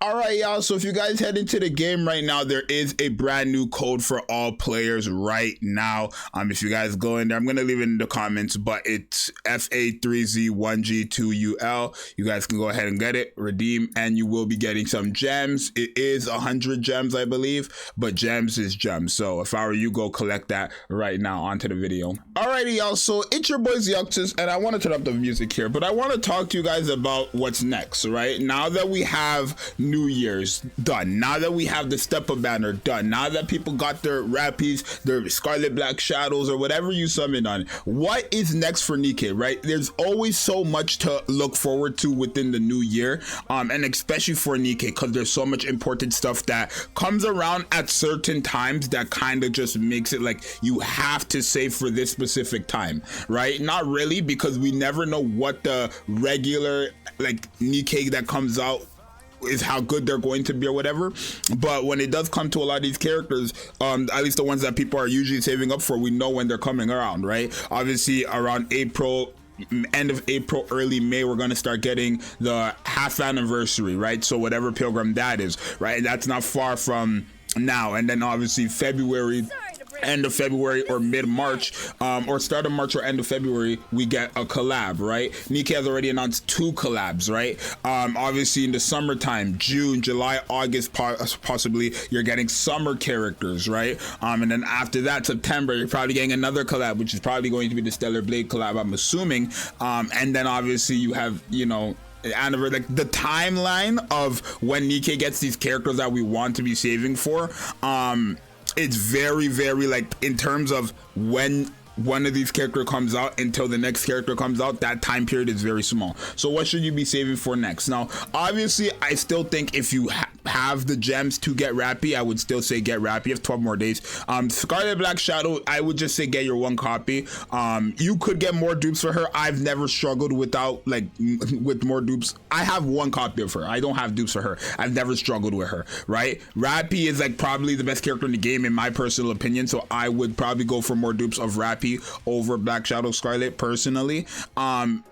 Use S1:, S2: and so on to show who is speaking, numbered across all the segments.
S1: All right, y'all. So if you guys head into the game right now, there is a brand new code for all players right now. If you guys go in there, I'm going to leave it in the comments, but it's FA3Z1G2UL. You guys can go ahead and get it, redeem, and you will be getting some gems. It is 100 gems, I believe, but gems is gems. So if I were you, go collect that right now. Onto the video. Alrighty, y'all. So it's your boy Zxous, and I want to turn up the music here, but I want to talk to you guys about what's next, right? Now that we have New Year's done, now that we have the step up banner done, now that people got their rappies, their scarlet black shadows, or whatever you summon on, what is next for Nikke, right? There's always so much to look forward to within the new year, and especially for Nikke, because there's so much important stuff that comes around at certain times that kind of just makes it like you have to save for this specific time, right? Not really, because we never know what the regular like Nikke that comes out is, how good they're going to be or whatever. But when it does come to a lot of these characters, at least the ones that people are usually saving up for, we know when they're coming around, right? Obviously around April, end of April, early May, we're going to start getting the half anniversary, right? So whatever pilgrim that is, right? That's not far from now. And then obviously February, end of February or mid-March, or start of March or end of February, we get a collab, right? Nikke has already announced 2 collabs, right? Obviously in the summertime, June, July, August, possibly you're getting summer characters, right? And then after that, September, you're probably getting another collab, which is probably going to be the Stellar Blade collab, I'm assuming. And then obviously you have, you know, like the timeline of when Nikke gets these characters that we want to be saving for. It's very, very, like, in terms of when one of these character comes out until the next character comes out, that time period is very small. So what should you be saving for next? Now, obviously, I still think if you have the gems to get Rappy, I would still say get Rappy. You have 12 more days. Scarlet Black Shadow, I would just say get your 1 copy. You could get more dupes for her. I've never struggled without, like, with more dupes. I have 1 copy of her. I don't have dupes for her. I've never struggled with her, right? Rappy is like probably the best character in the game in my personal opinion, so I would probably go for more dupes of Rappy over Black Shadow Scarlet personally.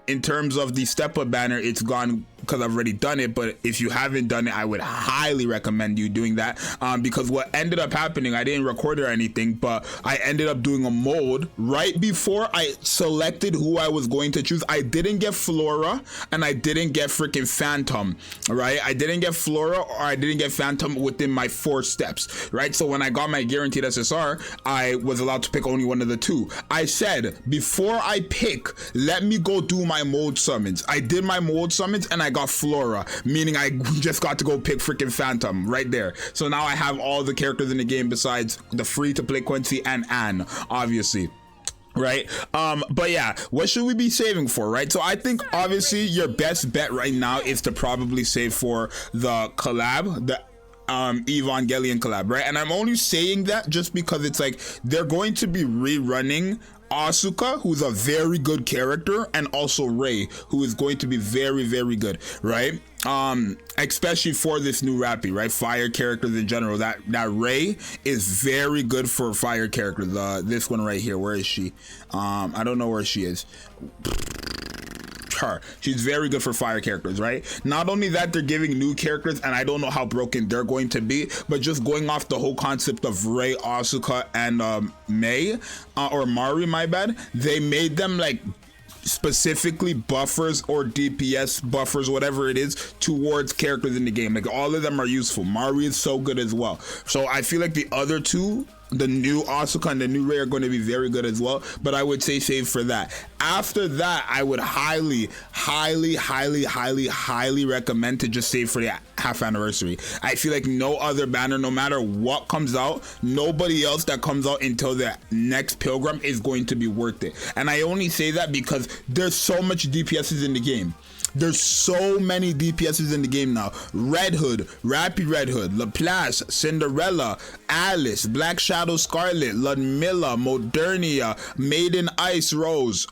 S1: In terms of the step up banner, it's gone because I've already done it, but if you haven't done it, I would highly recommend you doing that, because what ended up happening, I didn't record it or anything, but I ended up doing a mold right before I selected who I was going to choose. I didn't get Flora and I didn't get freaking Phantom, right? I didn't get Flora or I didn't get Phantom within my 4 steps, right? So when I got my guaranteed SSR, I was allowed to pick only one of the 2. I said, before I pick, let me go do my mold summons. I did my mold summons and I got Flora, meaning I just got to go pick freaking Phantom right there. So now I have all the characters in the game besides the free to play Quincy and Anne, obviously, right? But yeah, what should we be saving for, right? So I think obviously your best bet right now is to probably save for the collab, the Evangelion collab, right? And I'm only saying that just because it's like they're going to be rerunning Asuka, who's a very good character, and also Ray, who is going to be very, very good, right? Especially for this new Rappy, right? Fire characters in general. That Ray is very good for fire characters. This one right here, where is she? I don't know where she is. Her, she's very good for fire characters, right? Not only that, they're giving new characters, and I don't know how broken they're going to be, but just going off the whole concept of Ray, Asuka, and May, or Mari, my bad, they made them like specifically buffers or DPS buffers, whatever it is, towards characters in the game. Like all of them are useful. Mari is so good as well. So I feel like the other 2, the new Asuka and the new Ray, are going to be very good as well, but I would say save for that. After that, I would highly recommend to just save for the half anniversary. I feel like no other banner, no matter what comes out, nobody else that comes out until the next pilgrim is going to be worth it. And I only say that because there's so much DPSs in the game. There's so many DPSs in the game now. Red Hood, Rappy Red Hood, Laplace, Cinderella, Alice, Black Shadow Scarlet, Ludmilla, Modernia, Maiden Ice Rose,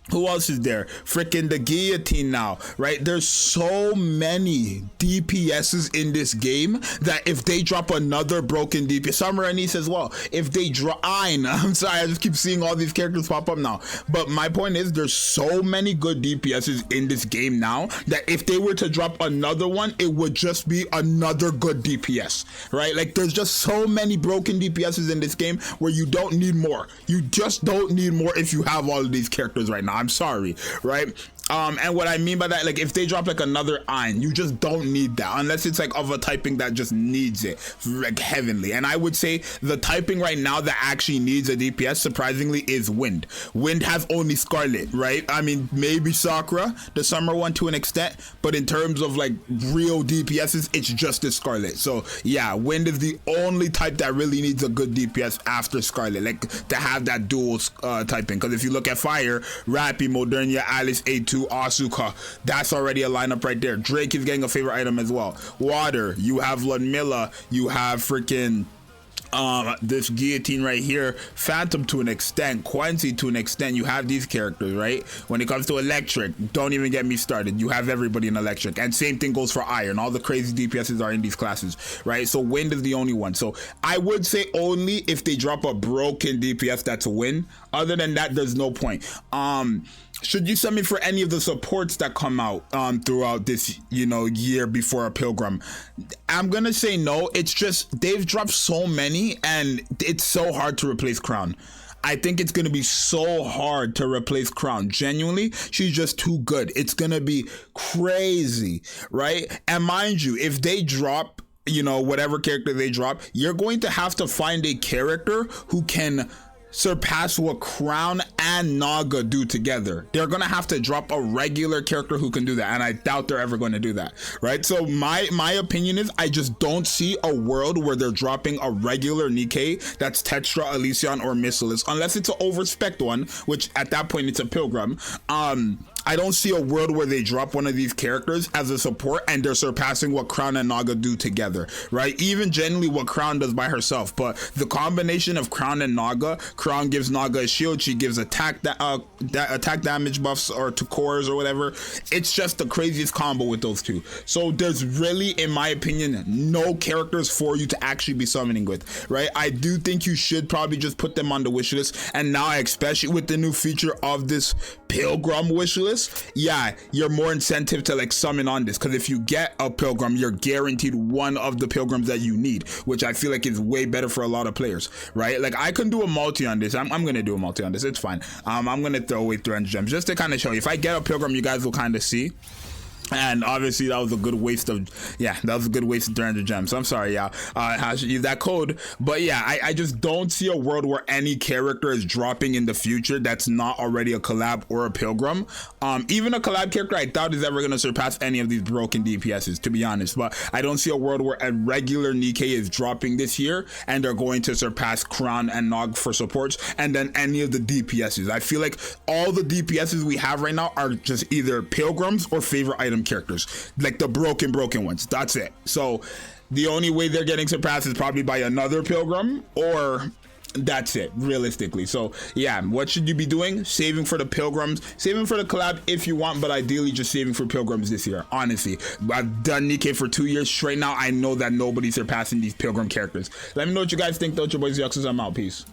S1: Who else is there? Freaking the guillotine now, right? There's so many DPSs in this game that if they drop another broken DPS, Summer Anise as well, if they drop, I'm sorry, I just keep seeing all these characters pop up now. But my point is, there's so many good DPSs in this game now that if they were to drop another one, it would just be another good DPS, right? Like, there's just so many broken DPSs in this game where you don't need more. You just don't need more if you have all of these characters right now. I'm sorry, right? And what I mean by that, like, if they drop like another Ein, you just don't need that unless it's like of a typing that just needs it, like heavenly. And I would say the typing right now that actually needs a DPS, surprisingly, is Wind. Wind has only Scarlet, right? I mean, maybe Sakura, the summer one, to an extent, but in terms of like real DPSs, it's just the Scarlet. So yeah, Wind is the only type that really needs a good DPS after Scarlet, like to have that dual typing. Because if you look at Fire, Rappy, Modernia, Alice, A2, Asuka, that's already a lineup right there. Drake is getting a favorite item as well. Water, you have Ludmilla, you have freaking this guillotine right here, Phantom to an extent, Quincy to an extent. You have these characters, right? When it comes to electric, don't even get me started. You have everybody in electric, and same thing goes for iron. All the crazy DPSs are in these classes, right? So Wind is the only one. So I would say only if they drop a broken DPS that's a win. Other than that, there's no point. Should you send me for any of the supports that come out throughout this, year before a Pilgrim? I'm gonna say no. It's just they've dropped so many and it's so hard to replace Crown. I think it's gonna be so hard to replace Crown. Genuinely, she's just too good. It's gonna be crazy, right? And mind you, if they drop, whatever character they drop, you're going to have to find a character who can surpass what Crown and Naga do together. They're gonna have to drop a regular character who can do that, and I doubt they're ever going to do that, right? So my opinion is I just don't see a world where they're dropping a regular Nikke that's Tetra, Elysion, or Missilis, unless it's an overspec one, which at that point it's a Pilgrim. I don't see a world where they drop one of these characters as a support and they're surpassing what Crown and Naga do together, right? Even generally what Crown does by herself, but the combination of Crown and Naga, Crown gives Naga a shield, she gives attack damage buffs or to cores or whatever. It's just the craziest combo with those two. So there's really, in my opinion, no characters for you to actually be summoning with, right? I do think you should probably just put them on the wish list, and now especially with the new feature of this Pilgrim wish list, yeah, you're more incentive to like summon on this, because if you get a Pilgrim, you're guaranteed one of the Pilgrims that you need, which I feel like is way better for a lot of players, right? Like I can do a multi on this. I'm gonna do a multi on this. It's fine. I'm gonna throw away 300 gems just to kind of show you. If I get a Pilgrim, you guys will kind of see. And obviously that was a good waste of 300 gems. I'm sorry, y'all. I should use that code. But yeah, I just don't see a world where any character is dropping in the future that's not already a collab or a Pilgrim. Even a collab character I doubt is ever going to surpass any of these broken DPSs, to be honest. But I don't see a world where a regular Nikke is dropping this year and they're going to surpass Crown and Nog for supports, and then any of the DPSs. I feel like all the DPSs we have right now are just either Pilgrims or favorite item characters, like the broken ones. That's it. So the only way they're getting surpassed is probably by another Pilgrim, or that's it, realistically. So yeah, what should you be doing? Saving for the Pilgrims, saving for the collab if you want, but ideally just saving for Pilgrims this year. Honestly, I've done Nikke for 2 years straight now. I know that nobody's surpassing these Pilgrim characters. Let me know what you guys think though. Your boy Zxous, I'm out. Peace.